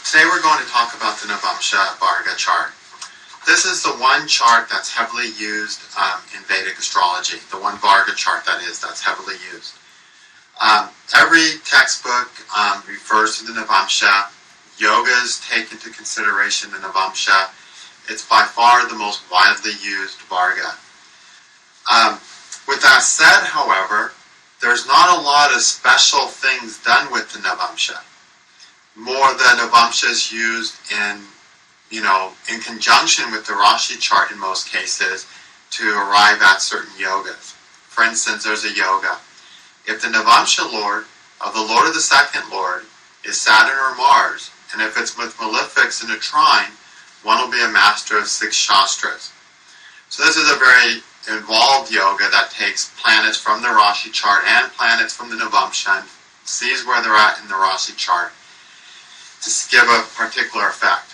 Today we're going to talk about the Navamsa Varga chart. This is the one chart that's heavily used in Vedic astrology, the one Varga chart that is, that's heavily used. Every textbook refers to the Navamsa. Yogas take into consideration the Navamsa. It's by far the most widely used Varga. With that said, however, there's not a lot of special things done with the Navamsa. More the Navamsa is used in conjunction with the Rashi chart in most cases to arrive at certain yogas. For instance, there's a yoga. If the Navamsa Lord of the Lord of the second Lord is Saturn or Mars, and if it's with malefics in a trine, one will be a master of 6 Shastras. So this is a very involved yoga that takes planets from the Rashi chart and planets from the Navamsa and sees where they're at in the Rashi chart to give a particular effect.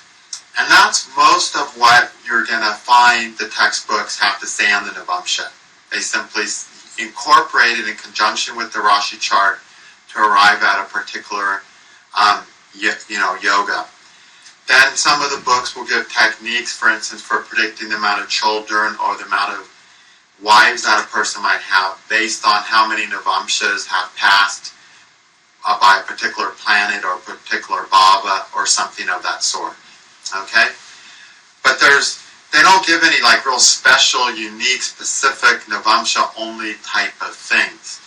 And that's most of what you're going to find the textbooks have to say on the Navamsa. They simply incorporate it in conjunction with the Rashi chart to arrive at a particular yoga. Then some of the books will give techniques, for instance, for predicting the amount of children or the amount of wives that a person might have based on how many Navamsas have passed by a particular planet or a particular bhava or something of that sort. Okay? But they don't give any real special, unique, specific Navamsa only type of things.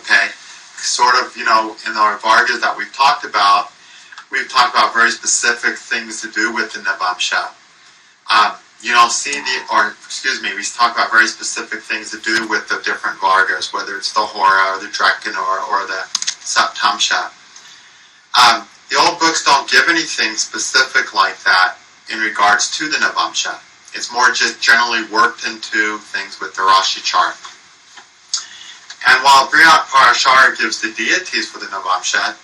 Okay? Sort of, in our Vargas that we've talked about very specific things to do with the Navamsa. We talk about very specific things to do with the different Vargas, whether it's the Hora or the Drekanor or the Saptamsha. The old books don't give anything specific like that in regards to the Navamsa. It's more just generally worked into things with the Rashi chart. And while Brihat Parashar gives the deities for the Navamsa,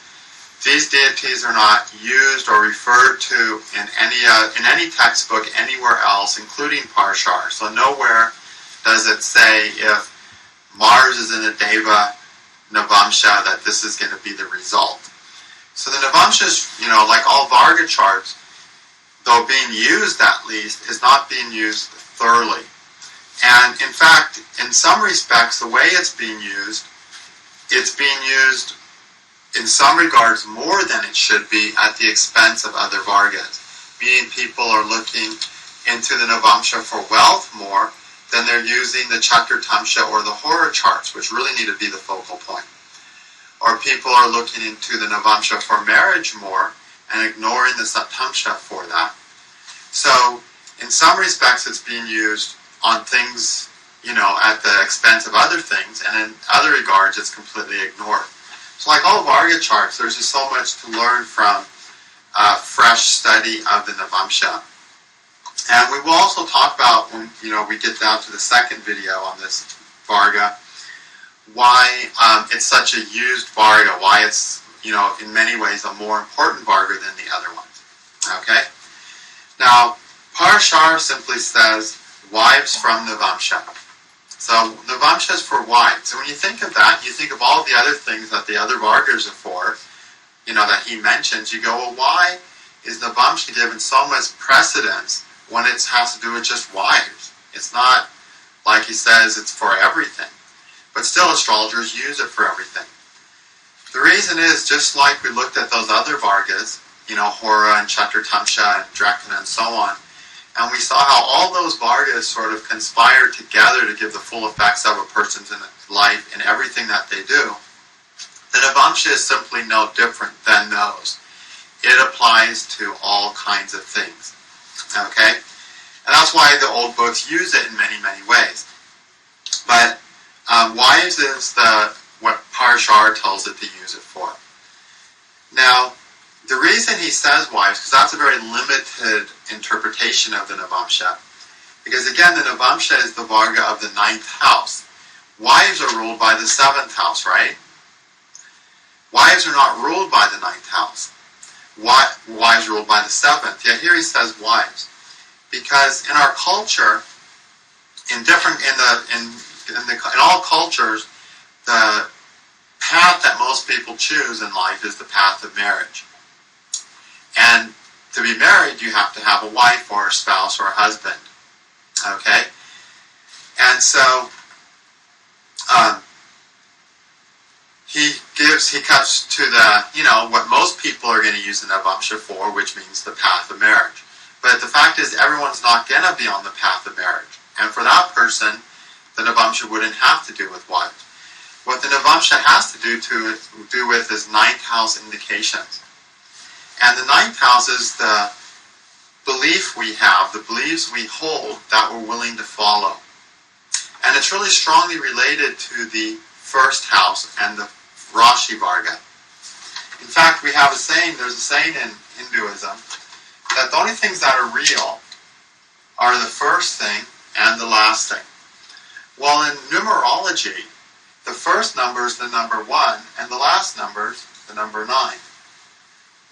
these deities are not used or referred to in any textbook anywhere else, including Parashar. So nowhere does it say if Mars is in a Deva Navamsa that this is going to be the result. So the Navamsa is, like all Varga charts, though being used at least, is not being used thoroughly. And in fact, in some respects, the way it's being used in some regards more than it should be at the expense of other Vargas. Meaning people are looking into the Navamsa for wealth more than they're using the Chaturtamsha or the Hora charts, which really need to be the focal point. Or people are looking into the Navamsa for marriage more and ignoring the Saptamsha for that. So, in some respects, it's being used on things, at the expense of other things, and in other regards, it's completely ignored. So, like all Varga charts, there's just so much to learn from fresh study of the Navamsa. And we will also talk about, when we get down to the second video on this Varga, why it's such a used Varga, why it's, in many ways a more important Varga than the other ones. Okay? Now, Parashar simply says, wives from Navamsa. So, Navamsa is for wives. So when you think of that, you think of all the other things that the other Vargas are for, that he mentions, you go, well, why is Navamsa given so much precedence when it has to do with just wives? It's not, like he says, it's for everything. But still, astrologers use it for everything. The reason is, just like we looked at those other Vargas, Hora and Chaturtamsha and Drekana and so on, and we saw how all those Vargas sort of conspire together to give the full effects of a person's life in everything that they do. The Navamsa is simply no different than those. It applies to all kinds of things. Okay? And that's why the old books use it in many, many ways. But wives is what Parashar tells it to use it for. Now, the reason he says wives, because that's a very limited interpretation of the Navamsa. Because again, the Navamsa is the Varga of the 9th house. Wives are ruled by the 7th house, right? Wives are not ruled by the 9th house. Wives are ruled by the 7th. Yet here he says wives. Because in our culture, in all cultures, the path that most people choose in life is the path of marriage. And to be married, you have to have a wife or a spouse or a husband. Okay? And so he comes to the, what most people are going to use the Navamsa for, which means the path of marriage. But the fact is, everyone's not going to be on the path of marriage. And for that person, the Navamsa wouldn't have to do with wives. What the Navamsa has to do with is ninth house indications. And the ninth house is the belief we have, the beliefs we hold that we're willing to follow. And it's really strongly related to the first house and the Rashi Varga. In fact, there's a saying in Hinduism, that the only things that are real are the first thing and the last thing. Well, in numerology, the first number is the number 1, and the last number is the number 9.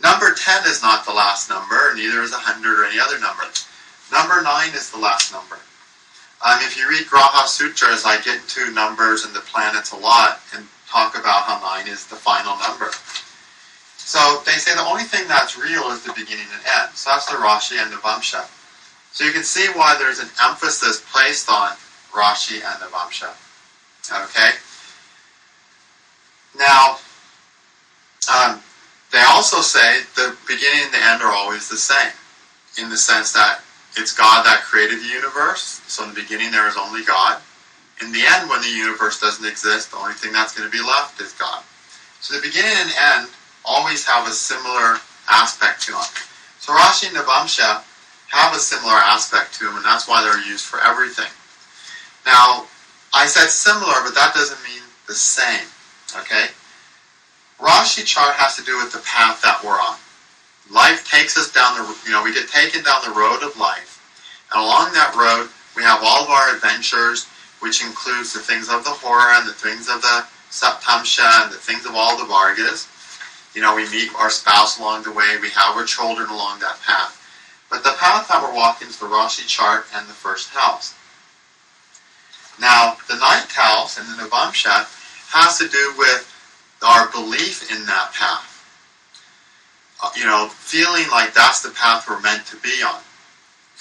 Number 10 is not the last number, neither is 100 or any other number. Number 9 is the last number. If you read Graha Sutras, I get into numbers and the planets a lot and talk about how 9 is the final number. So they say the only thing that's real is the beginning and end. So that's the Rashi and Navamsa. So you can see why there's an emphasis placed on Rashi and Navamsa. Okay? Now, they also say the beginning and the end are always the same, in the sense that it's God that created the universe, so in the beginning there is only God. In the end, when the universe doesn't exist, the only thing that's going to be left is God. So the beginning and end always have a similar aspect to them. So Rashi and Navamsa have a similar aspect to them, and that's why they're used for everything. Now, I said similar, but that doesn't mean the same. Okay? Rashi chart has to do with the path that we're on. Life takes us down we get taken down the road of life. And along that road, we have all of our adventures, which includes the things of the Hora and the things of the Saptamsha and the things of all the Vargas. We meet our spouse along the way. We have our children along that path. But the path that we're walking is the Rashi chart and the first house. Now, the ninth house and the Navamsa has to do with our belief in that path. Feeling like that's the path we're meant to be on.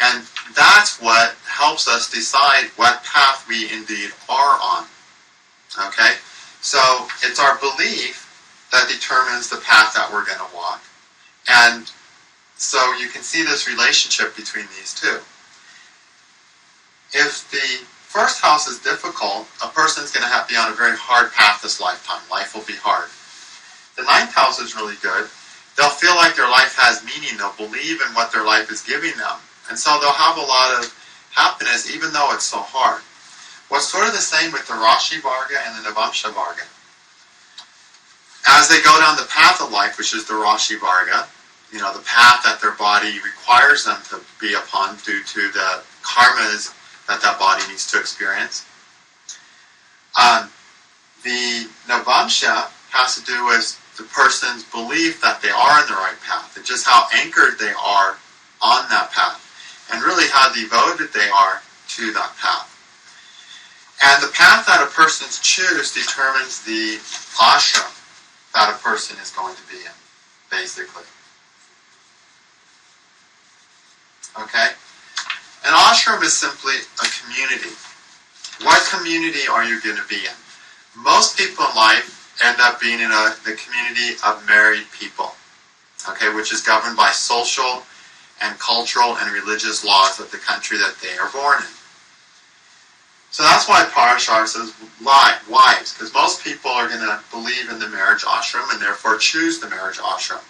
And that's what helps us decide what path we indeed are on. Okay? So, it's our belief that determines the path that we're going to walk. And so you can see this relationship between these two. If the first house is difficult, a person's going to have to be on a very hard path this lifetime. Life will be hard. The ninth house is really good. They'll feel like their life has meaning. They'll believe in what their life is giving them. And so they'll have a lot of happiness even though it's so hard. What's sort of the same with the Rashi Varga and the Navamsa Varga. As they go down the path of life, which is the Rashi Varga, the path that their body requires them to be upon due to the karmas that body needs to experience. The Navamsa has to do with the person's belief that they are in the right path. It's just how anchored they are on that path, and really how devoted they are to that path. And the path that a person chooses determines the ashram that a person is going to be in, basically. Okay? An ashram is simply a community. What community are you going to be in? Most people in life end up being in the community of married people, okay, which is governed by social and cultural and religious laws of the country that they are born in. So that's why Parashar says wives, because most people are going to believe in the marriage ashram and therefore choose the marriage ashram,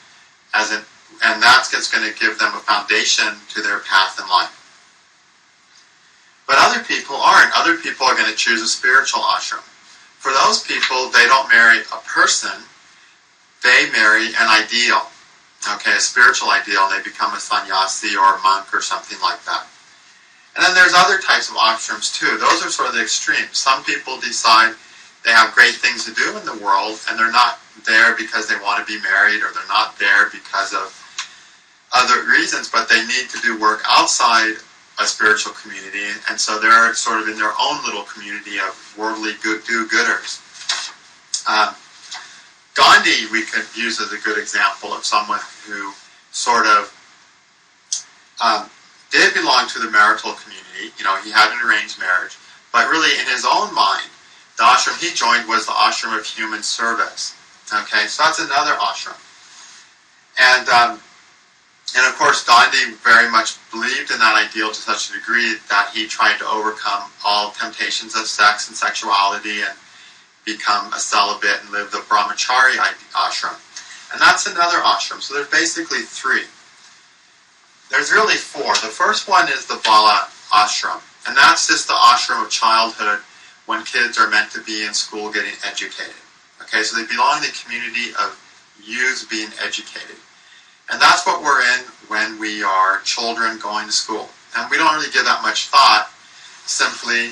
and that's what's going to give them a foundation to their path in life. But other people aren't. Other people are going to choose a spiritual ashram. For those people, they don't marry a person, they marry an ideal, okay, a spiritual ideal, and they become a sannyasi or a monk or something like that. And then there's other types of ashrams too. Those are sort of the extremes. Some people decide they have great things to do in the world, and they're not there because they want to be married, or they're not there because of other reasons, but they need to do work outside a spiritual community, and so they're sort of in their own little community of worldly do-gooders. Gandhi we could use as a good example of someone who sort of did belong to the marital community. He had an arranged marriage, but really in his own mind, the ashram he joined was the ashram of human service. Okay, so that's another ashram. And of course, Gandhi very much believed in that ideal to such a degree that he tried to overcome all temptations of sex and sexuality and become a celibate and live the brahmachari ashram. And that's another ashram. So there's basically three. There's really four. The first one is the Bala ashram. And that's just the ashram of childhood when kids are meant to be in school getting educated. Okay, so they belong in the community of youths being educated. And that's what we're in when we are children going to school. And we don't really give that much thought. Simply,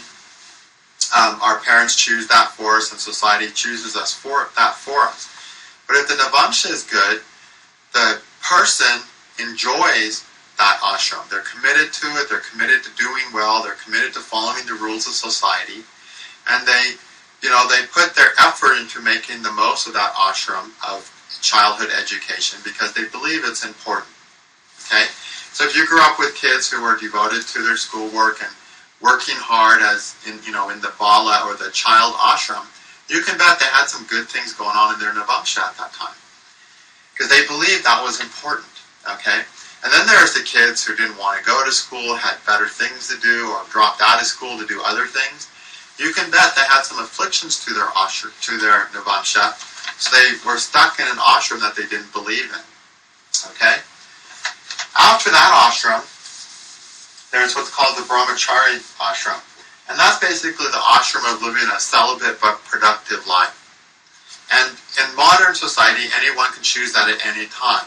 our parents choose that for us and society chooses us for us. But if the Navamsa is good, the person enjoys that ashram. They're committed to it. They're committed to doing well. They're committed to following the rules of society. And they put their effort into making the most of that ashram of childhood education because they believe it's important. Okay? So if you grew up with kids who were devoted to their schoolwork and working hard as in the Bala or the child ashram, you can bet they had some good things going on in their Navamsa at that time. Because they believed that was important. Okay? And then there's the kids who didn't want to go to school, had better things to do, or dropped out of school to do other things. You can bet they had some afflictions to their ashram, to their Navamsa. So they were stuck in an ashram that they didn't believe in. Okay? After that ashram, there's what's called the brahmachari ashram. And that's basically the ashram of living a celibate but productive life. And in modern society, anyone can choose that at any time.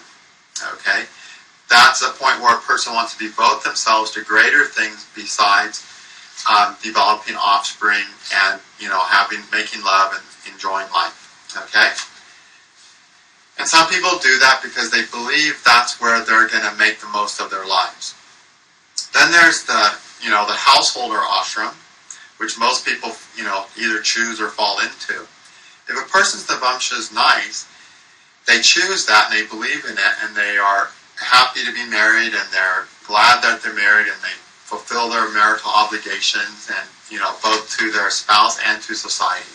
Okay? That's a point where a person wants to devote themselves to greater things besides developing offspring and, making love and enjoying life. Okay? And some people do that because they believe that's where they're going to make the most of their lives. Then there's the householder ashram, which most people, either choose or fall into. If a person's Navamsa is nice, they choose that and they believe in it and they are happy to be married and they're glad that they're married and they fulfill their marital obligations and, both to their spouse and to society.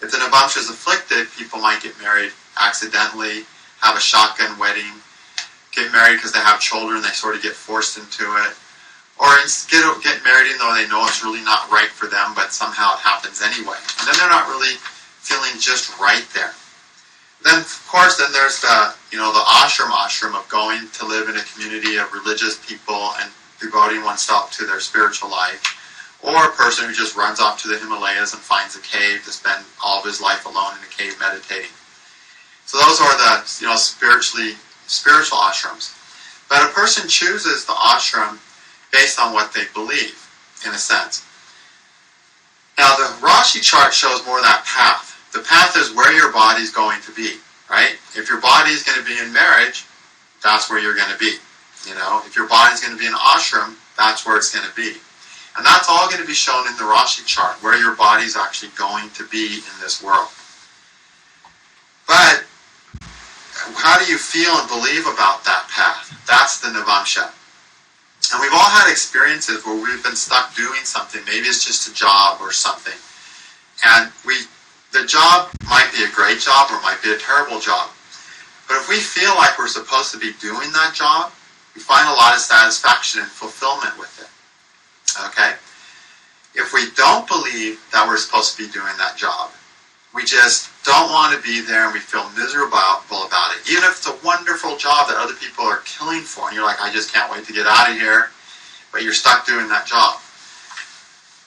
If the Navamsa is afflicted, people might get married accidentally, have a shotgun wedding, get married because they have children, they sort of get forced into it, or get married even though they know it's really not right for them, but somehow it happens anyway. And then they're not really feeling just right there. Then, of course, there's the ashram of going to live in a community of religious people and devoting oneself to their spiritual life. Or a person who just runs off to the Himalayas and finds a cave to spend all of his life alone in a cave meditating. So those are the spiritual ashrams. But a person chooses the ashram based on what they believe, in a sense. Now the Rashi chart shows more of that path. The path is where your body's going to be, right? If your body's going to be in marriage, that's where you're going to be. If your body's going to be in ashram, that's where it's going to be. And that's all going to be shown in the Rashi chart, where your body's actually going to be in this world. But how do you feel and believe about that path? That's the Navamsa. And we've all had experiences where we've been stuck doing something. Maybe it's just a job or something. And the job might be a great job or it might be a terrible job. But if we feel like we're supposed to be doing that job, we find a lot of satisfaction and fulfillment with it. Okay? If we don't believe that we're supposed to be doing that job, we just don't want to be there and we feel miserable about it. Even if it's a wonderful job that other people are killing for and you're like, I just can't wait to get out of here, but you're stuck doing that job.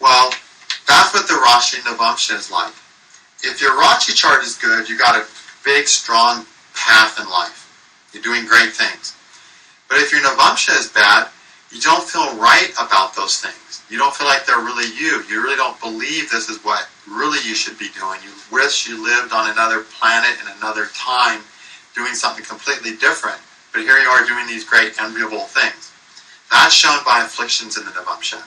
Well, that's what the Rashi Navamsa is like. If your Rashi chart is good, you got a big, strong path in life. You're doing great things. But if your Navamsa is bad, you don't feel right about those things. You don't feel like they're really you. You really don't believe this is what really you should be doing. You wish you lived on another planet in another time doing something completely different. But here you are doing these great, enviable things. That's shown by afflictions in the Navamsa.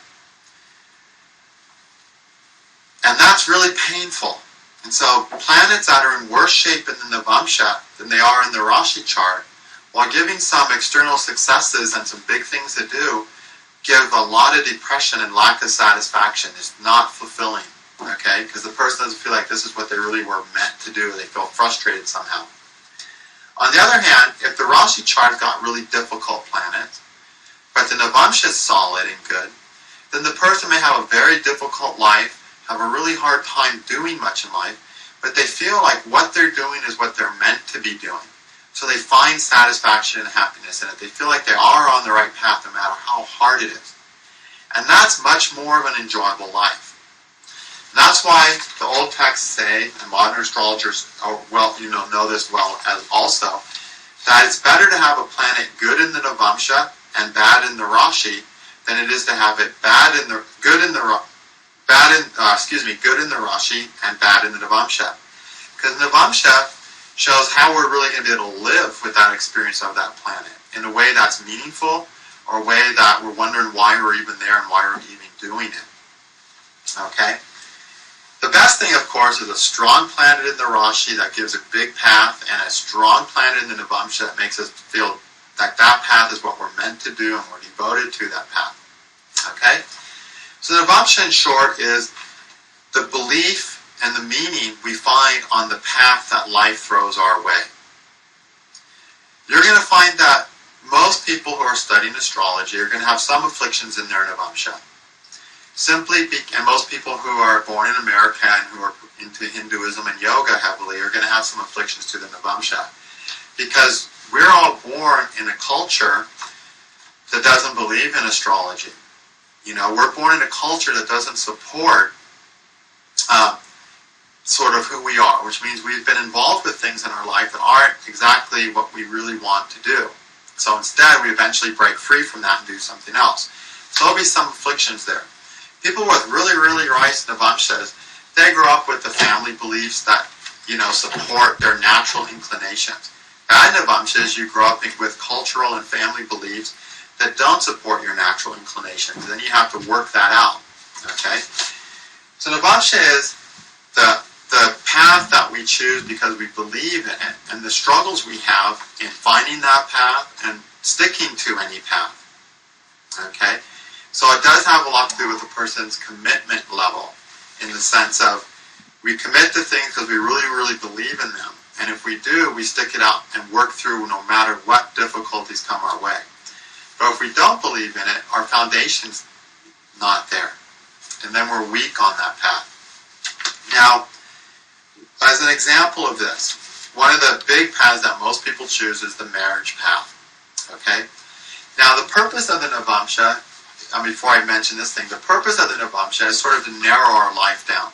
And that's really painful. And so planets that are in worse shape in the Navamsa than they are in the Rashi chart while giving some external successes and some big things to do, give a lot of depression and lack of satisfaction. It's not fulfilling, okay? Because the person doesn't feel like this is what they really were meant to do. They feel frustrated somehow. On the other hand, if the Rashi chart got really difficult planets, but the Navamsa is solid and good, then the person may have a very difficult life, have a really hard time doing much in life, but they feel like what they're doing is what they're meant to be doing. So they find satisfaction and happiness in it. They feel like they are on the right path no matter how hard it is. And that's much more of an enjoyable life. And that's why the old texts say, and modern astrologers know this well as also, that it's better to have a planet good in the Navamsa and bad in the Rashi than it is to have it good in the Rashi and bad in the Navamsa. Because Navamsa shows how we're really going to be able to live with that experience of that planet in a way that's meaningful, or a way that we're wondering why we're even there and why we're even doing it. Okay? The best thing, of course, is a strong planet in the Rashi that gives a big path, and a strong planet in the Navamsa that makes us feel like that path is what we're meant to do and we're devoted to that path. Okay? So the Navamsa, in short, is the belief and the meaning we find on the path that life throws our way. You're going to find that most people who are studying astrology are going to have some afflictions in their Navamsa. And most people who are born in America and who are into Hinduism and yoga heavily are going to have some afflictions to the Navamsa. Because we're all born in a culture that doesn't believe in astrology. We're born in a culture that doesn't support sort of who we are, which means we've been involved with things in our life that aren't exactly what we really want to do. So instead, we eventually break free from that and do something else. So there'll be some afflictions there. People with really, really rice Navamsas, they grow up with the family beliefs that, support their natural inclinations. Bad Navamsas, you grow up with cultural and family beliefs that don't support your natural inclinations. Then you have to work that out. Okay? So Navamsa is the path that we choose because we believe in it, and the struggles we have in finding that path and sticking to any path. Okay? So it does have a lot to do with a person's commitment level, in the sense of we commit to things because we really, really believe in them. And if we do, we stick it out and work through no matter what difficulties come our way. But if we don't believe in it, our foundation's not there. And then we're weak on that path. Now, as an example of this, one of the big paths that most people choose is the marriage path. Okay? Now, the purpose of the Navamsa, before I mention this thing, the purpose of the Navamsa is sort of to narrow our life down,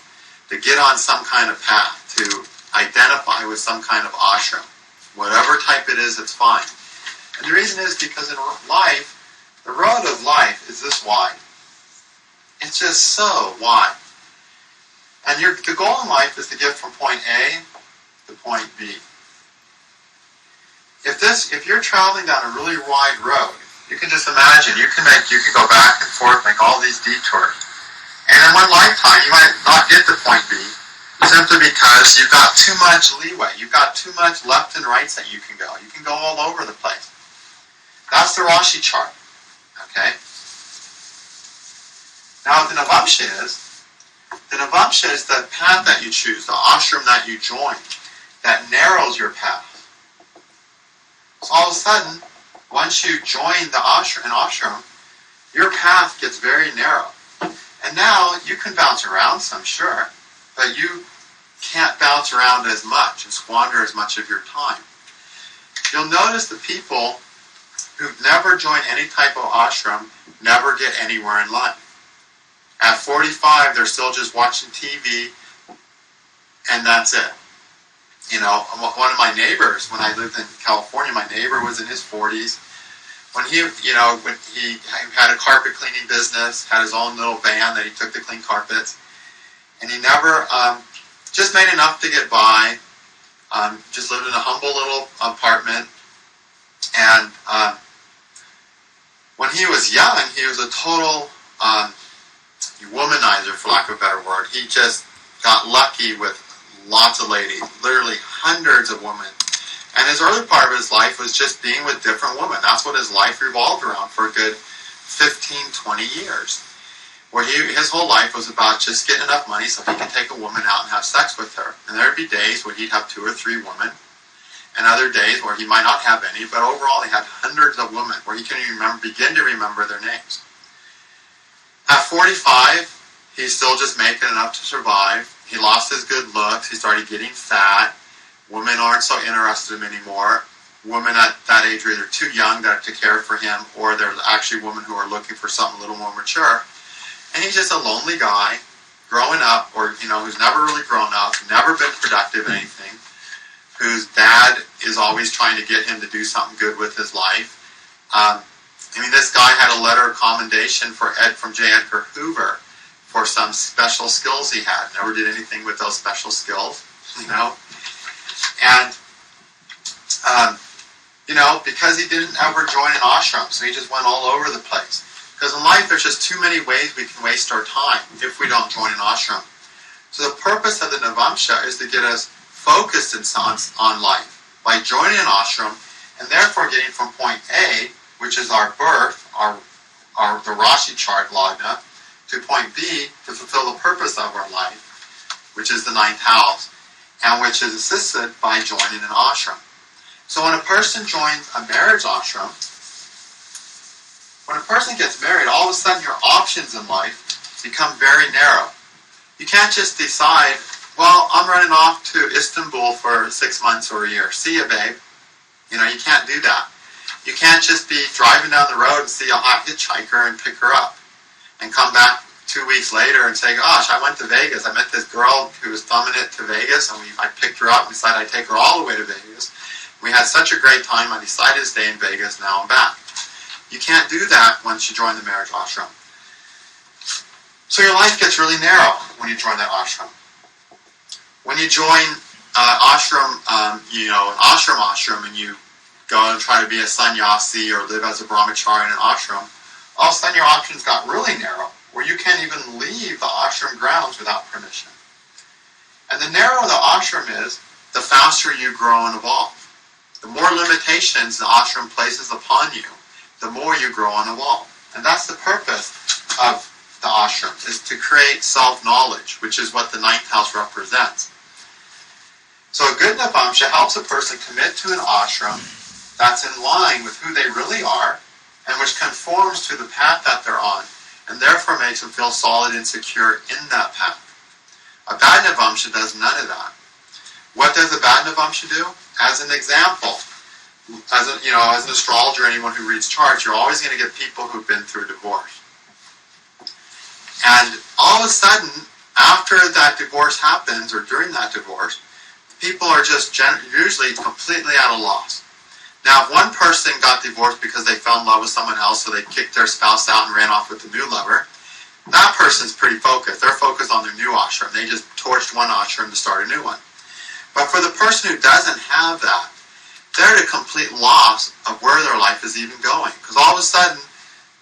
to get on some kind of path, to identify with some kind of ashram. Whatever type it is, it's fine. And the reason is because in life, the road of life is this wide. It's just so wide. And the goal in life is to get from point A to point B. If you're traveling down a really wide road, you can just imagine, you can go back and forth, make all these detours. And in one lifetime, you might not get to point B, simply because you've got too much leeway. You've got too much left and rights that you can go. You can go all over the place. That's the Rashi chart. Okay? Now, what the Navamsa is the path that you choose, the ashram that you join, that narrows your path. So all of a sudden, once you join an ashram, your path gets very narrow. And now you can bounce around some, sure, but you can't bounce around as much and squander as much of your time. You'll notice the people who've never joined any type of ashram never get anywhere in life. At 45, they're still just watching TV, and that's it. One of my neighbors, when I lived in California, my neighbor was in his 40s. When he had a carpet cleaning business, had his own little van that he took to clean carpets, and he never, just made enough to get by, just lived in a humble little apartment, and when he was young, he was a total womanizer, for lack of a better word. He just got lucky with lots of ladies, literally hundreds of women And his early part of his life was just being with different women. That's what his life revolved around for a good 15, 20 years. Where his whole life was about just getting enough money so he could take a woman out and have sex with her. And there would be days where he'd have 2 or 3 women, and other days where he might not have any, but overall he had hundreds of women where he couldn't even begin to remember their names. At 45, he's still just making enough to survive. He lost his good looks. He started getting fat. Women aren't so interested in him anymore. Women at that age are either too young to care for him, or there's actually women who are looking for something a little more mature. And he's just a lonely guy growing up, or, who's never really grown up, never been productive in anything, whose dad is always trying to get him to do something good with his life. This guy had a letter of commendation from J. Edgar Hoover for some special skills he had. Never did anything with those special skills, And, because he didn't ever join an ashram, so he just went all over the place. Because in life, there's just too many ways we can waste our time if we don't join an ashram. So the purpose of the Navamsa is to get us focused on life by joining an ashram, and therefore getting from point A, which is our birth, the Rashi chart Lagna, to point B to fulfill the purpose of our life, which is the 9th house, and which is assisted by joining an ashram. So when a person joins a marriage ashram, when a person gets married, all of a sudden your options in life become very narrow. You can't just decide, well, I'm running off to Istanbul for 6 months or a year. See ya, babe. You can't do that. You can't just be driving down the road and see a hot hitchhiker and pick her up and come back 2 weeks later and say, gosh, I went to Vegas. I met this girl who was thumbing it to Vegas, and I picked her up and decided I'd take her all the way to Vegas. We had such a great time, I decided to stay in Vegas. Now I'm back. You can't do that once you join the marriage ashram. So your life gets really narrow when you join that ashram. When you join ashram, an ashram, and you go and try to be a sannyasi or live as a brahmachari in an ashram, all of a sudden your options got really narrow, where you can't even leave the ashram grounds without permission. And the narrower the ashram is, the faster you grow and evolve. The more limitations the ashram places upon you, the more you grow and evolve. And that's the purpose of the ashram, is to create self-knowledge, which is what the 9th house represents. So a good Navamsa helps a person commit to an ashram that's in line with who they really are, and which conforms to the path that they're on, and therefore makes them feel solid and secure in that path. A bad Navamsa does none of that. What does a bad Navamsa do? As an example, as an astrologer, anyone who reads charts, you're always going to get people who've been through divorce. And all of a sudden, after that divorce happens, or during that divorce, people are just usually completely at a loss. Now, if one person got divorced because they fell in love with someone else, so they kicked their spouse out and ran off with the new lover, that person's pretty focused. They're focused on their new ashram. They just torched one ashram to start a new one. But for the person who doesn't have that, they're at a complete loss of where their life is even going. Because all of a sudden,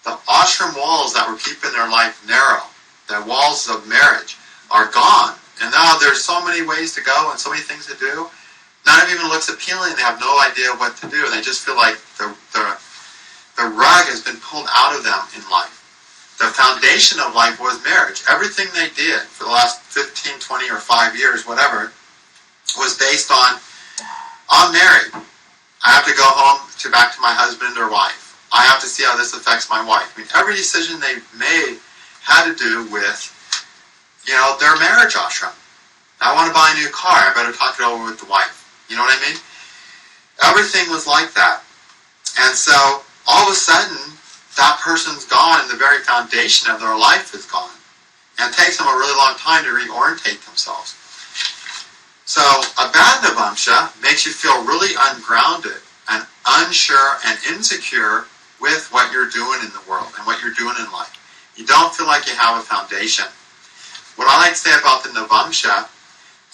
the ashram walls that were keeping their life narrow, the walls of marriage, are gone. And now there's so many ways to go and so many things to do. None of it even looks appealing. They have no idea what to do. They just feel like the rug has been pulled out of them in life. The foundation of life was marriage. Everything they did for the last 15, 20, or 5 years, whatever, was based on, I'm married. I have to go home back to my husband or wife. I have to see how this affects my wife. Every decision they made had to do with, their marriage ashram. I want to buy a new car. I better talk it over with the wife. You know what I mean? Everything was like that. And so, all of a sudden, that person's gone and the very foundation of their life is gone. And it takes them a really long time to reorientate themselves. So, a bad Navamsa makes you feel really ungrounded and unsure and insecure with what you're doing in the world and what you're doing in life. You don't feel like you have a foundation. What I like to say about the Navamsa,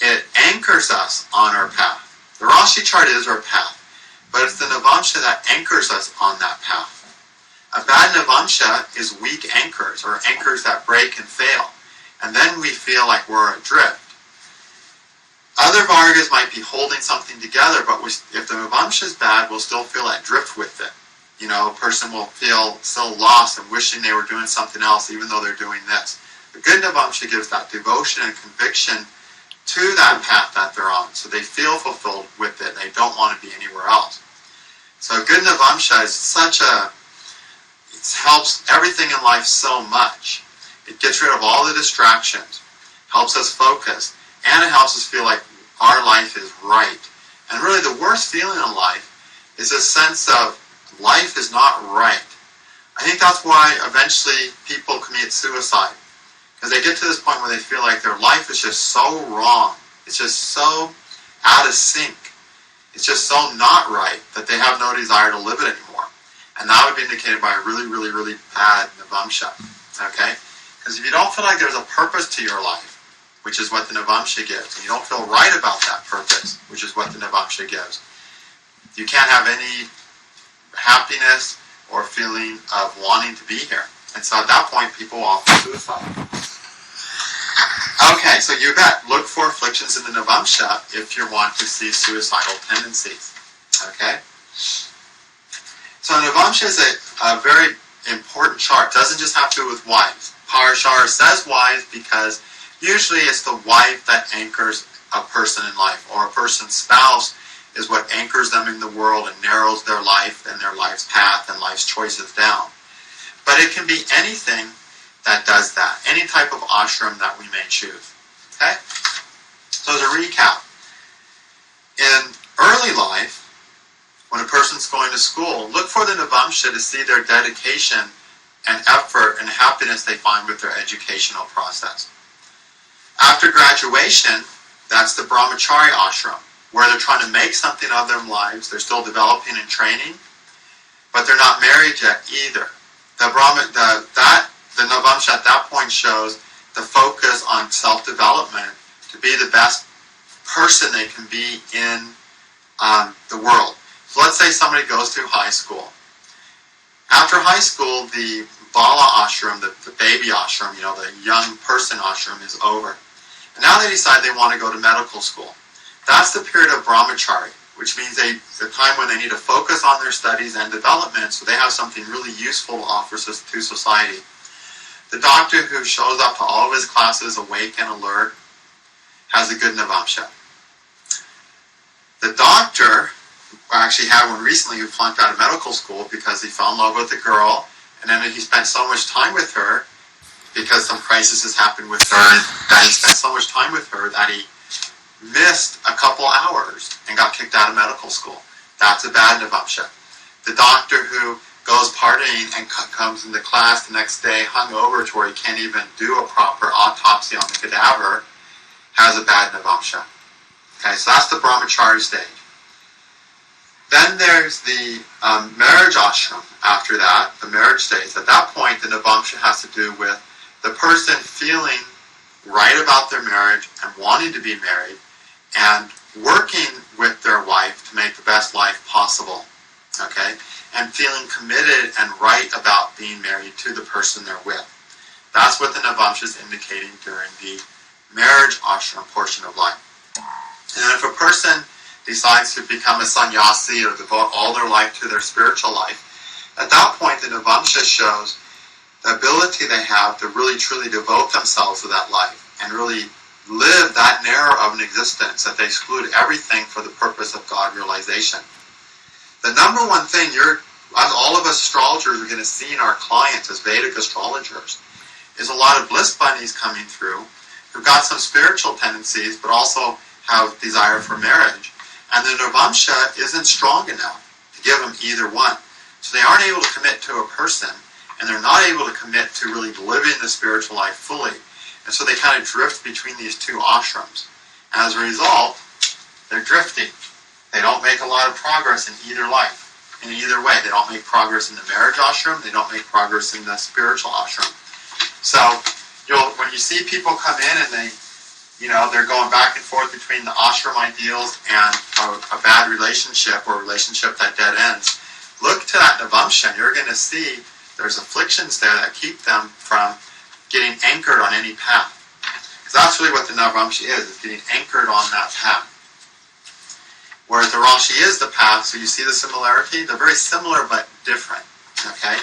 it anchors us on our path. The Rashi chart is our path, but it's the Navamsa that anchors us on that path. A bad Navamsa is weak anchors, or anchors that break and fail, and then we feel like we're adrift. Other Vargas might be holding something together, but if the Navamsa is bad, we'll still feel that drift with it. A person will feel so lost and wishing they were doing something else even though they're doing this. The good Navamsa gives that devotion and conviction to that path that they're on, so they feel fulfilled with it and they don't want to be anywhere else. So a good Navamsa is it helps everything in life so much. It gets rid of all the distractions, helps us focus, and it helps us feel like our life is right. And really the worst feeling in life is a sense of life is not right. I think that's why eventually people commit suicide. Because they get to this point where they feel like their life is just so wrong. It's just so out of sync. It's just so not right that they have no desire to live it anymore. And that would be indicated by a really, really, really bad Navamsa. Okay? Because if you don't feel like there's a purpose to your life, which is what the Navamsa gives, and you don't feel right about that purpose, which is what the Navamsa gives, you can't have any happiness or feeling of wanting to be here. And so at that point, people offer suicide. Okay, so you bet. Look for afflictions in the Navamsa if you want to see suicidal tendencies. Okay? So Navamsa is a very important chart. It doesn't just have to do with wives. Parashara says wives because usually it's the wife that anchors a person in life, or a person's spouse is what anchors them in the world and narrows their life and their life's path and life's choices down. But it can be anything that does that, any type of ashram that we may choose. Okay? So as a recap, in early life, when a person's going to school, look for the Navamsa to see their dedication and effort and happiness they find with their educational process. After graduation, that's the brahmachari ashram, where they're trying to make something of their lives. They're still developing and training, but they're not married yet either. The Navamsa at that point shows the focus on self-development to be the best person they can be in the world. So let's say somebody goes through high school. After high school, the Bala ashram, the baby ashram, the young person ashram is over. And now they decide they want to go to medical school. That's the period of brahmachari, which means the time when they need to focus on their studies and development so they have something really useful to offer to society. The doctor who shows up to all of his classes awake and alert has a good Navamsa. The doctor, I actually had one recently who flunked out of medical school because he fell in love with a girl, and then he spent so much time with her because some crisis has happened with her, that he spent so much time with her that he missed a couple hours and got kicked out of medical school. That's a bad Navamsa. The doctor who goes partying and comes into class the next day hungover to where he can't even do a proper autopsy on the cadaver has a bad Navamsa. Okay, so that's the brahmachari stage. Then there's the marriage ashram after that, the marriage stage. At that point, the Navamsa has to do with the person feeling right about their marriage and wanting to be married and working with their wife to make the best life possible. Okay? And feeling committed and right about being married to the person they're with. That's what the Navamsa is indicating during the marriage ashram portion of life. And then if a person decides to become a sannyasi or devote all their life to their spiritual life, at that point the Navamsa shows the ability they have to really truly devote themselves to that life and really live that narrow of an existence, that they exclude everything for the purpose of God realization. The number one thing all of us astrologers are going to see in our clients as Vedic astrologers is a lot of bliss bunnies coming through who've got some spiritual tendencies but also have desire for marriage. And the Navamsa isn't strong enough to give them either one. So they aren't able to commit to a person, and they're not able to commit to really living the spiritual life fully. And so they kind of drift between these two ashrams. And as a result, they're drifting. They don't make a lot of progress in either life. In either way, they don't make progress in the marriage ashram, they don't make progress in the spiritual ashram. So when you see people come in and they're going back and forth between the ashram ideals and a bad relationship or a relationship that dead ends, look to that Navamsa and you're going to see there's afflictions there that keep them from getting anchored on any path. Because that's really what the Navamsa is getting anchored on that path. Whereas the Rashi is the path, so you see the similarity? They're very similar but different, okay?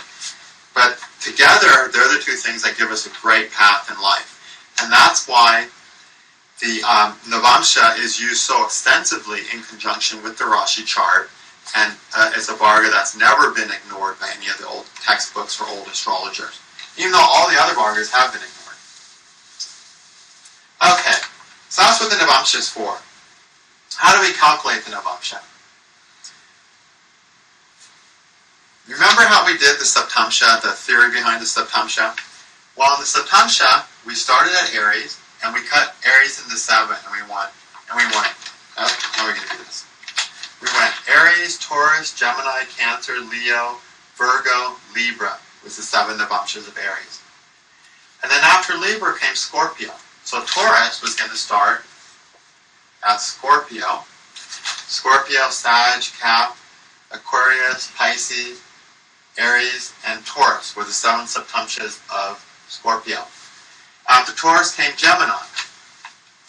But together, they're the two things that give us a great path in life. And that's why the Navamsa is used so extensively in conjunction with the Rashi chart, and it's a Varga that's never been ignored by any of the old textbooks or old astrologers, even though all the other Vargas have been ignored. Okay, so that's what the Navamsa is for. How do we calculate the Navamsa? Remember how we did the Saptamsha, the theory behind the Saptamsha? Well, in the Saptamsha, we started at Aries, and we cut Aries into 7, and we went, how are we going to do this? We went Aries, Taurus, Gemini, Cancer, Leo, Virgo, Libra, was the 7 Navamsas of Aries. And then after Libra came Scorpio. So Taurus was going to start at Scorpio, Sag, Cap, Aquarius, Pisces, Aries, and Taurus were the 7 Saptamshas of Scorpio. After Taurus came Gemini,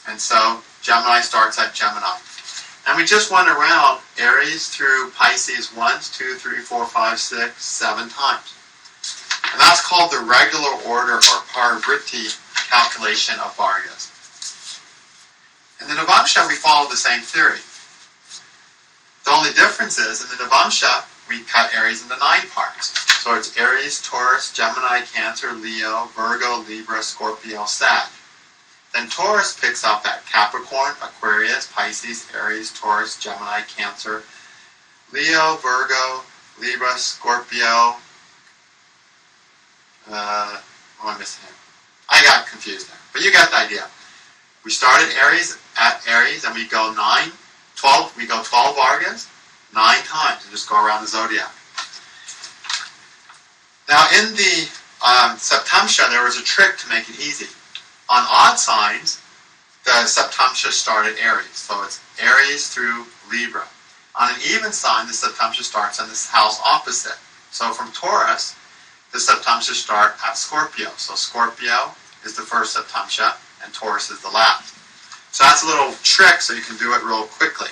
and so Gemini starts at Gemini. And we just went around Aries through Pisces 1, 2, 3, 4, 5, 6, 7 times. And that's called the regular order or Parivriti calculation of Vargas. In the Navamsa, we follow the same theory. The only difference is, in the Navamsa, we cut Aries into 9 parts. So it's Aries, Taurus, Gemini, Cancer, Leo, Virgo, Libra, Scorpio, Sag. Then Taurus picks up at Capricorn, Aquarius, Pisces, Aries, Taurus, Gemini, Cancer, Leo, Virgo, Libra, Scorpio. What am I missing here? I got confused there, but you got the idea. We started at Aries, and we go 12. We go 12 Vargas, 9 times, and just go around the zodiac. Now, in the Saptamsha, there was a trick to make it easy. On odd signs, the Saptamsha start at Aries, so it's Aries through Libra. On an even sign, the Saptamsha starts on this house opposite. So from Taurus, the Saptamsha start at Scorpio. So Scorpio is the first Saptamsha, and Taurus is the last. So that's a little trick, so you can do it real quickly.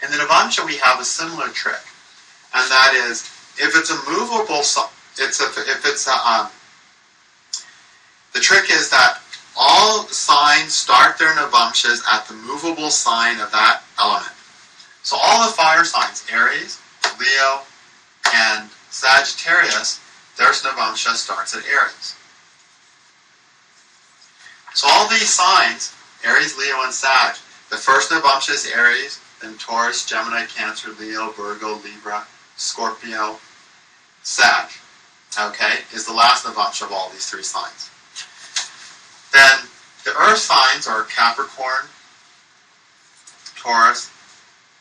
In the Navamsa, we have a similar trick, and that is, if it's a movable, the trick is that all signs start their Navamsas at the movable sign of that element. So all the fire signs, Aries, Leo, and Sagittarius, their Navamsa starts at Aries. So all these signs, Aries, Leo, and Sag, the first Navamsa is Aries, then Taurus, Gemini, Cancer, Leo, Virgo, Libra, Scorpio, Sag, okay, is the last Navamsa of all these 3 signs. Then the earth signs are Capricorn, Taurus,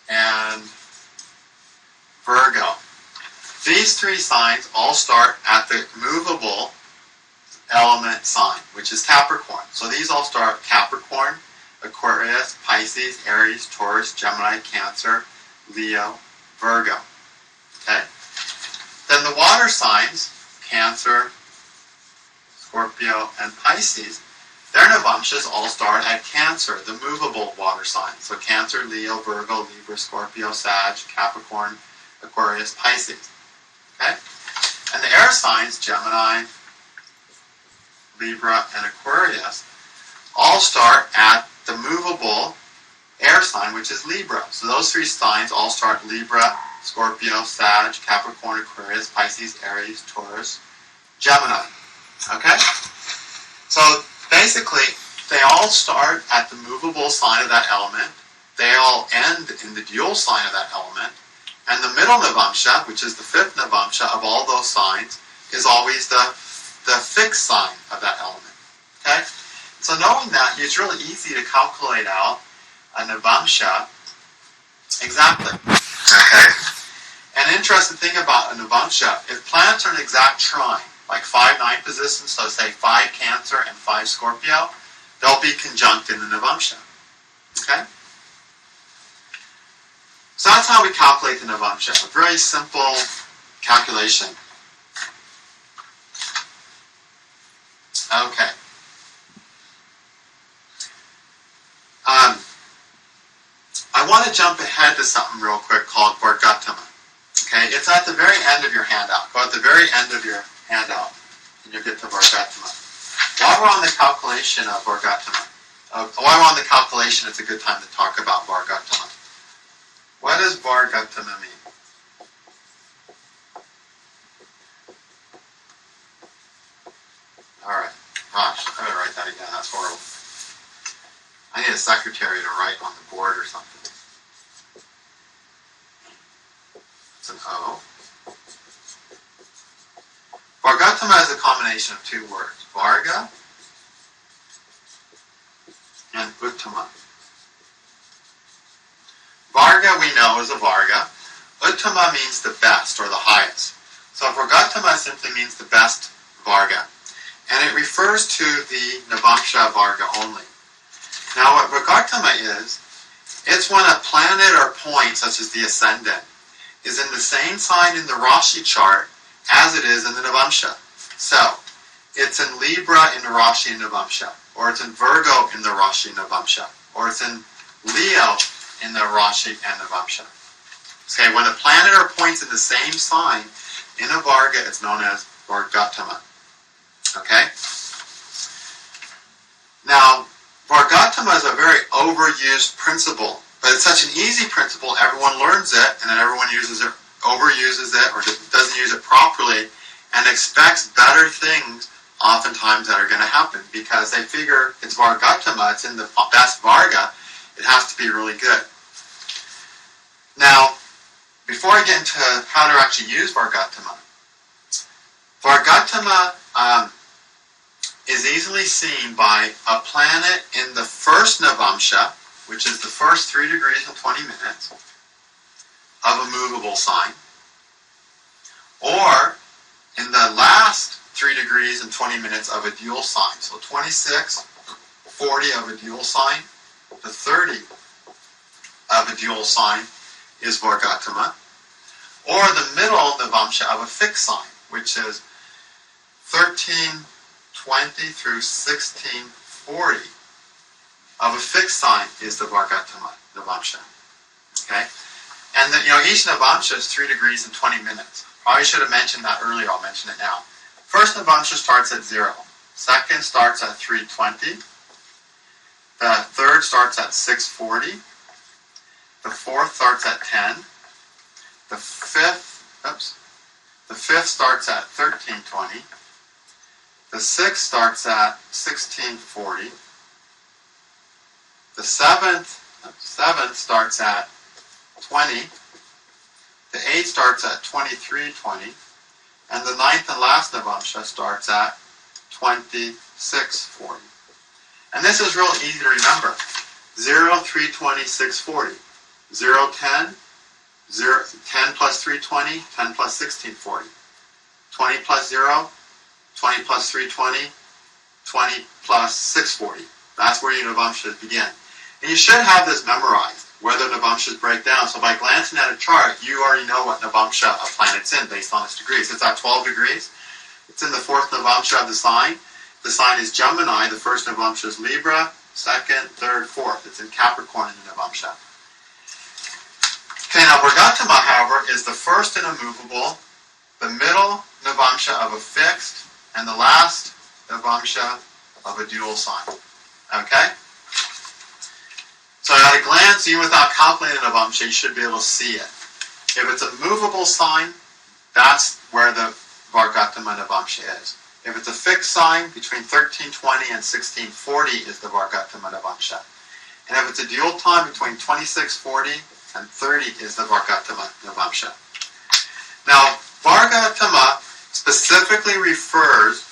and Virgo. These 3 signs all start at the movable element sign, which is Capricorn. So these all start Capricorn, Aquarius, Pisces, Aries, Taurus, Gemini, Cancer, Leo, Virgo. Okay? Then the water signs, Cancer, Scorpio, and Pisces, their Navamsas all start at Cancer, the movable water sign. So Cancer, Leo, Virgo, Libra, Scorpio, Sag, Capricorn, Aquarius, Pisces. Okay? And the air signs, Gemini, Libra, and Aquarius, all start at the movable air sign, which is Libra. So those 3 signs all start Libra, Scorpio, Sag, Capricorn, Aquarius, Pisces, Aries, Taurus, Gemini. Okay? So basically, they all start at the movable sign of that element. They all end in the dual sign of that element. And the middle Navamsa, which is the 5th Navamsa of all those signs, is always the fixed sign of that element. Okay? So knowing that, it's really easy to calculate out a Navamsa exactly. Okay? An interesting thing about a Navamsa, if planets are in exact trine, like 5-9 positions, so say 5 Cancer and 5 Scorpio, they'll be conjunct in the Navamsa. Okay? So that's how we calculate the Navamsa. A very simple calculation. Okay. want to jump ahead to something real quick called Vargottama. Okay, it's at the very end of your handout. Go at the very end of your handout, and you'll get to Vargottama. While we're on the calculation of Vargottama, while we're on the calculation, it's a good time to talk about Vargottama. What does Vargottama mean? All right. Gosh, I better write that again. That's horrible. I need a secretary to write on the board or something. It's an O. Vargottama is a combination of two words, Varga and Uttama. Varga we know is a Varga. Uttama means the best or the highest. So Vargottama simply means the best Varga. And it refers to the Navamsa Varga only. Now what Vargottama is, it's when a planet or point, such as the ascendant, is in the same sign in the Rashi chart as it is in the Navamsa. So, it's in Libra in the Rashi and Navamsa, or it's in Virgo in the Rashi and Navamsa, or it's in Leo in the Rashi and Navamsa. Okay, when a planet or point's in the same sign in a Varga, it's known as Vargottama. Okay? Now, Vargottama is a very overused principle, but it's such an easy principle, everyone learns it, and then everyone overuses it, or doesn't use it properly, and expects better things oftentimes that are going to happen, because they figure it's Vargottama, it's in the best Varga, it has to be really good. Now, before I get into how to actually use Vargottama, Vargottama is easily seen by a planet in the first Navamsa, which is the first 3 degrees and 20 minutes of a movable sign, or in the last 3 degrees and 20 minutes of a dual sign. So 26, 40 of a dual sign, the 30 of a dual sign is Vargottama, or the middle Navamsa of a fixed sign, which is 1320 through 1640 of a fixed sign is the Vargottama Navamsa. Okay? And each Navamsa is 3 degrees and 20 minutes. Probably should have mentioned that earlier, I'll mention it now. First Navamsa starts at 0. Second starts at 320. The third starts at 640. The fourth starts at 10. The fifth starts at 1320. The sixth starts at 1640. The seventh starts at 20. The eighth starts at 2320. And the ninth and last Navamsa starts at 2640. And this is real easy to remember. 0, 320, 640. 0, 10. 10 plus 320, 10 plus 1640. 20 plus 0, 20 plus 320, 20 plus 640. That's where your Navamsas begin. And you should have this memorized, where the Navamsas break down. So by glancing at a chart, you already know what Navamsa a planet's in based on its degrees. It's at 12 degrees. It's in the fourth Navamsa of the sign. The sign is Gemini. The first Navamsa is Libra. Second, third, fourth. It's in Capricorn in the Navamsa. Okay, now Vargottama, however, is the first in a movable, the middle Navamsa of a fixed, and the last Navamsa of a dual sign. Okay? So at a glance, even without calculating a Navamsa, you should be able to see it. If it's a movable sign, that's where the Vargottama Navamsa is. If it's a fixed sign, between 1320 and 1640 is the Vargottama Navamsa. And if it's a dual time, between 2640 and 30 is the Vargottama Navamsa. Now, Vargottama specifically refers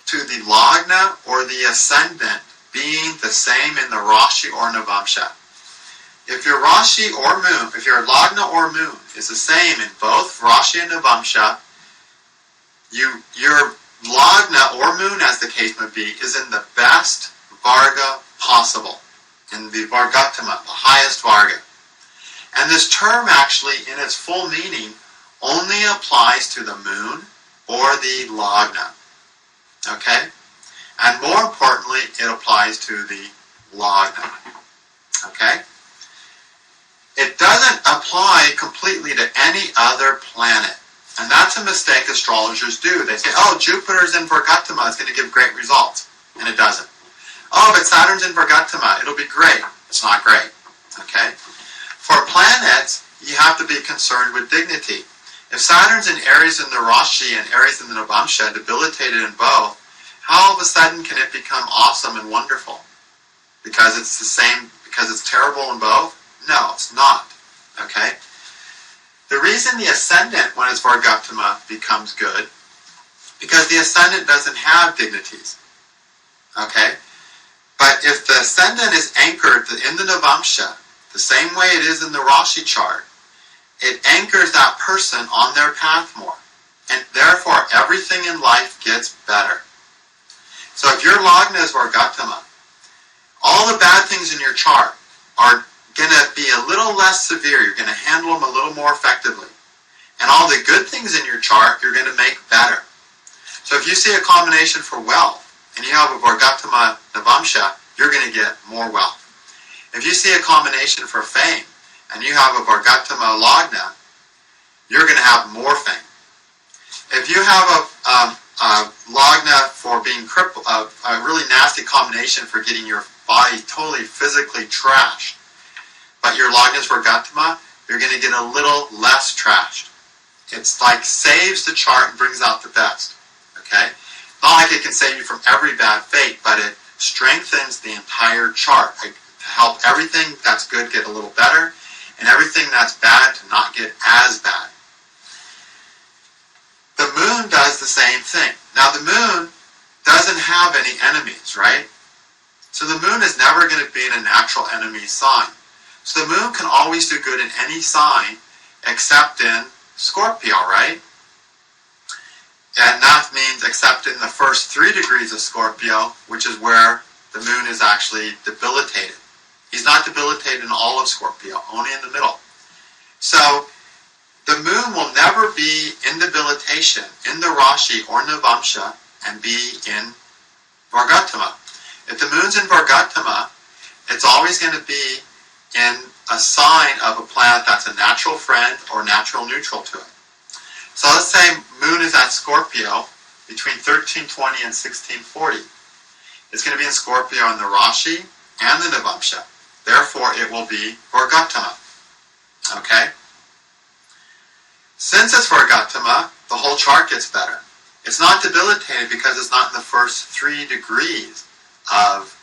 to the Lagna or the ascendant being the same in the Rashi or Navamsa. If your Rashi or moon, if your Lagna or moon is the same in both Rashi and Navamsa, your Lagna or moon, as the case may be, is in the best Varga possible, in the Vargottama, the highest Varga. And this term actually, in its full meaning, only applies to the moon or the Lagna. Okay? And more importantly, it applies to the Lagna. Okay? It doesn't apply completely to any other planet. And that's a mistake astrologers do. They say, oh, Jupiter's in Vargottama, it's going to give great results. And it doesn't. Oh, but Saturn's in Vargottama, it'll be great. It's not great. Okay? For planets, you have to be concerned with dignity. If Saturn's in Aries in the Rashi and Aries in the Navamsa, debilitated in both, how all of a sudden can it become awesome and wonderful? Because it's the same, because it's terrible in both? No, it's not. Okay? The reason the ascendant, when it's Vargottama, becomes good, because the ascendant doesn't have dignities. Okay? But if the ascendant is anchored in the Navamsa, the same way it is in the Rashi chart, it anchors that person on their path more. And therefore, everything in life gets better. So if your Lagna is Vargottama, all the bad things in your chart are going to be a little less severe. You're going to handle them a little more effectively. And all the good things in your chart, you're going to make better. So if you see a combination for wealth, and you have a Vargottama Navamsa, you're going to get more wealth. If you see a combination for fame, and you have a Vargottama Lagna, you're going to have more fame. If you have a Lagna for being crippled, a really nasty combination for getting your body totally physically trashed, but your Lagna is Vargottama, you're going to get a little less trashed. It's like saves the chart and brings out the best. Okay? Not like it can save you from every bad fate, but it strengthens the entire chart to help everything that's good get a little better, and everything that's bad to not get as bad. The moon does the same thing. Now the moon doesn't have any enemies, right? So the moon is never going to be in a natural enemy sign. So the moon can always do good in any sign except in Scorpio, right? And that means except in the first 3 degrees of Scorpio, which is where the moon is actually debilitated. He's not debilitated in all of Scorpio, only in the middle. So the moon will never be in debilitation in the Rashi or Navamsa and be in Vargottama. If the moon's in Vargottama, it's always going to be in a sign of a planet that's a natural friend or natural neutral to it. So let's say moon is at Scorpio between 1320 and 1640. It's going to be in Scorpio in the Rashi and the Navamsa. Therefore, it will be Vargottama. Okay? Since it's Vargottama, the whole chart gets better. It's not debilitated because it's not in the first 3 degrees of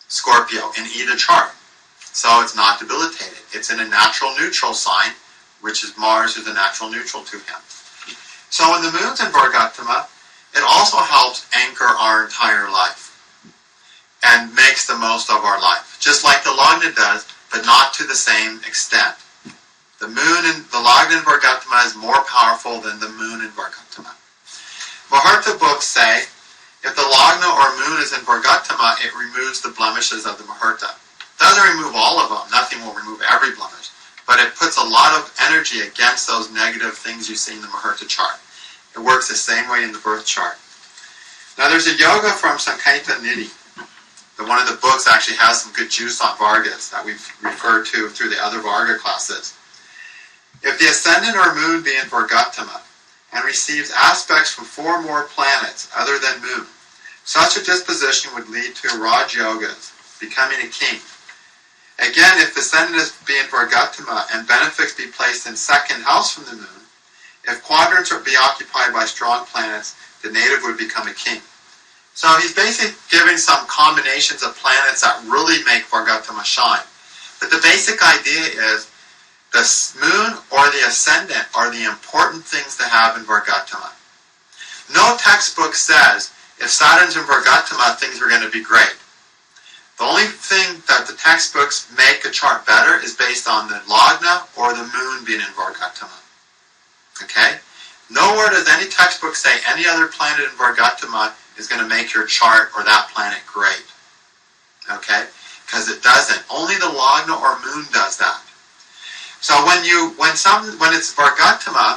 Scorpio in either chart. So it's not debilitated. It's in a natural neutral sign, which is Mars is a natural neutral to him. So when the moon's in Vargottama, it also helps anchor our entire life and makes the most of our life, just like the Lagna does, but not to the same extent. The moon in the Lagna in Vargottama is more powerful than the moon in Vargottama. Muhurta books say if the Lagna or moon is in Vargottama, it removes the blemishes of the Muhurta. It doesn't remove all of them. Nothing will remove every blemish, but it puts a lot of energy against those negative things you see in the Muhurta chart. It works the same way in the birth chart. Now there's a yoga from Sankaita Nidhi. One of the books actually has some good juice on Vargas that we've referred to through the other Varga classes. If the ascendant or moon be in Vargottama and receives aspects from 4 more planets other than moon, such a disposition would lead to Raj Yogas, becoming a king. Again, if the ascendant is be in Vargottama and benefics be placed in 2nd house from the moon, if quadrants are be occupied by strong planets, the native would become a king. So he's basically giving some combinations of planets that really make Vargottama shine. But the basic idea is the moon or the ascendant are the important things to have in Vargottama. No textbook says if Saturn's in Vargottama, things are going to be great. The only thing that the textbooks make a chart better is based on the Lagna or the moon being in Vargottama. Okay? Nowhere does any textbook say any other planet in Vargottama is going to make your chart or that planet great. Okay? Because it doesn't. Only the Lagna or moon does that. So when it's Vargottama,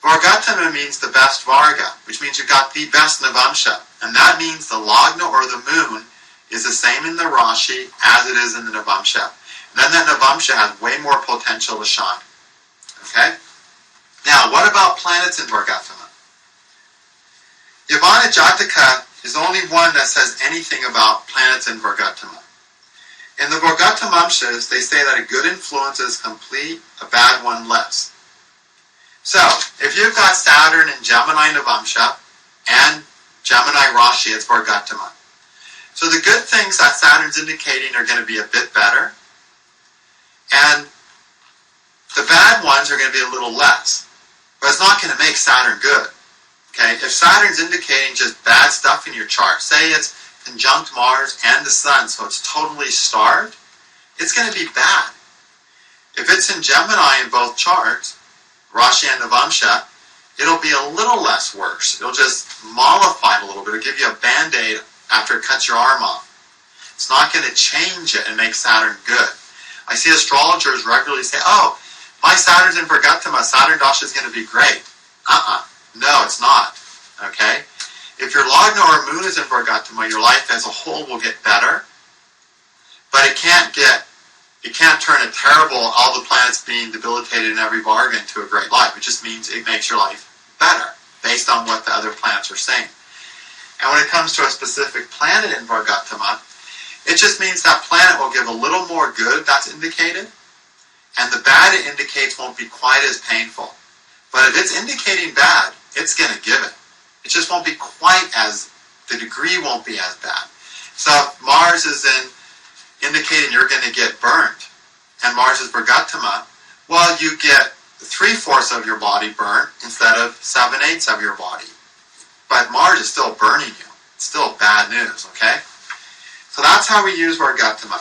Vargottama means the best Varga, which means you've got the best Navamsa. And that means the Lagna or the moon is the same in the Rashi as it is in the Navamsa. And then that Navamsa has way more potential to shine. Okay? Now, what about planets in Vargottama? Yavana Jataka is the only one that says anything about planets in Vargottama. In the Vargottamamshas, they say that a good influence is complete, a bad one less. So, if you've got Saturn in Gemini Navamsa and Gemini Rashi, it's Vargottama. So the good things that Saturn's indicating are going to be a bit better, and the bad ones are going to be a little less. But it's not going to make Saturn good. Okay? If Saturn's indicating just bad stuff in your chart, say it's conjunct Mars and the Sun, so it's totally starved, it's going to be bad. If it's in Gemini in both charts, Rashi and Navamsa, it'll be a little less worse. It'll just mollify it a little bit. It'll give you a band-aid after it cuts your arm off. It's not going to change it and make Saturn good. I see astrologers regularly say, oh, my Saturn's in Vargottama, Saturn Dasha is going to be great. No, it's not. Okay? If your Lagna or Moon is in Vargottama, your life as a whole will get better, but it can't turn a terrible, all the planets being debilitated in every Varga into a great life. It just means it makes your life better, based on what the other planets are saying. And when it comes to a specific planet in Vargottama, it just means that planet will give a little more good that's indicated, and the bad it indicates won't be quite as painful. But if it's indicating bad, it's going to give it. It just won't be quite as, the degree won't be as bad. So if Mars is indicating you're going to get burned, and Mars is Vargottama, well, you get 3/4 of your body burned instead of 7/8 of your body. But Mars is still burning you. It's still bad news, okay? So that's how we use Vargottama.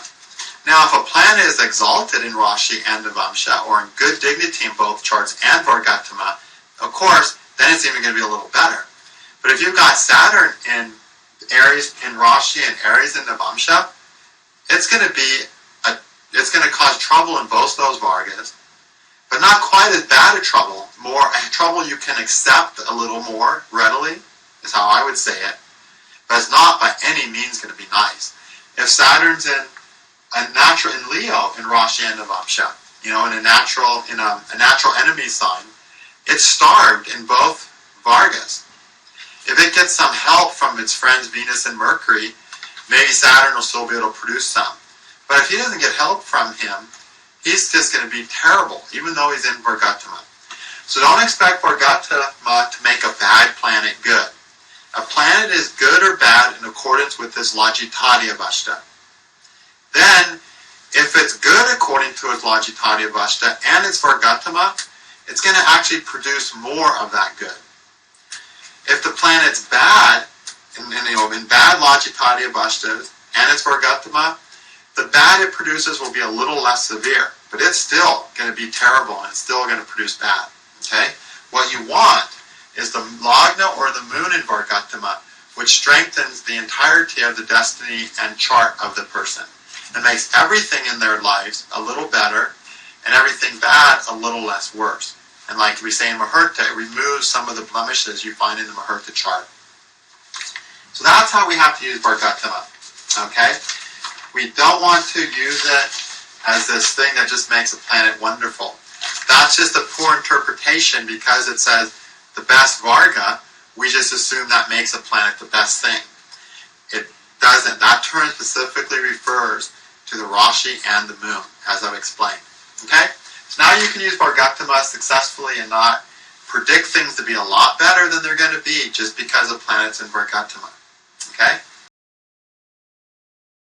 Now, if a planet is exalted in Rashi and Navamsa, or in good dignity in both charts and Vargottama, of course, then it's even going to be a little better. But if you've got Saturn in Aries in Rashi and Aries in Navamsa, it's going to cause trouble in both those Vargas, but not quite as bad a trouble. More a trouble you can accept a little more readily, is how I would say it. But it's not by any means going to be nice. If Saturn's in a natural in Leo in Rashi and Navamsa, in a natural enemy sign, it's starved in both Vargas. If it gets some help from its friends Venus and Mercury, maybe Saturn will still be able to produce some. But if he doesn't get help from him, he's just going to be terrible, even though he's in Vargottama. So don't expect Vargottama to make a bad planet good. A planet is good or bad in accordance with this Logitadya Vashta. Then, if it's good according to its Logitadya Vashta and it's Vargottama, it's going to actually produce more of that good. If the planet's bad, in bad Logitadya Vashtas, and it's Vargottama, the bad it produces will be a little less severe, but it's still going to be terrible and it's still going to produce bad. Okay? What you want is the Lagna or the Moon in Vargottama, which strengthens the entirety of the destiny and chart of the person and makes everything in their lives a little better and everything bad a little less worse. And like we say in Muhurta, it removes some of the blemishes you find in the Muhurta chart. So that's how we have to use Vargottama. Okay? We don't want to use it as this thing that just makes a planet wonderful. That's just a poor interpretation because it says the best Varga, we just assume that makes a planet the best thing. It doesn't. That term specifically refers to the Rashi and the Moon, as I've explained. Okay? So now you can use Vargottama successfully and not predict things to be a lot better than they're going to be just because a planet's in Vargottama.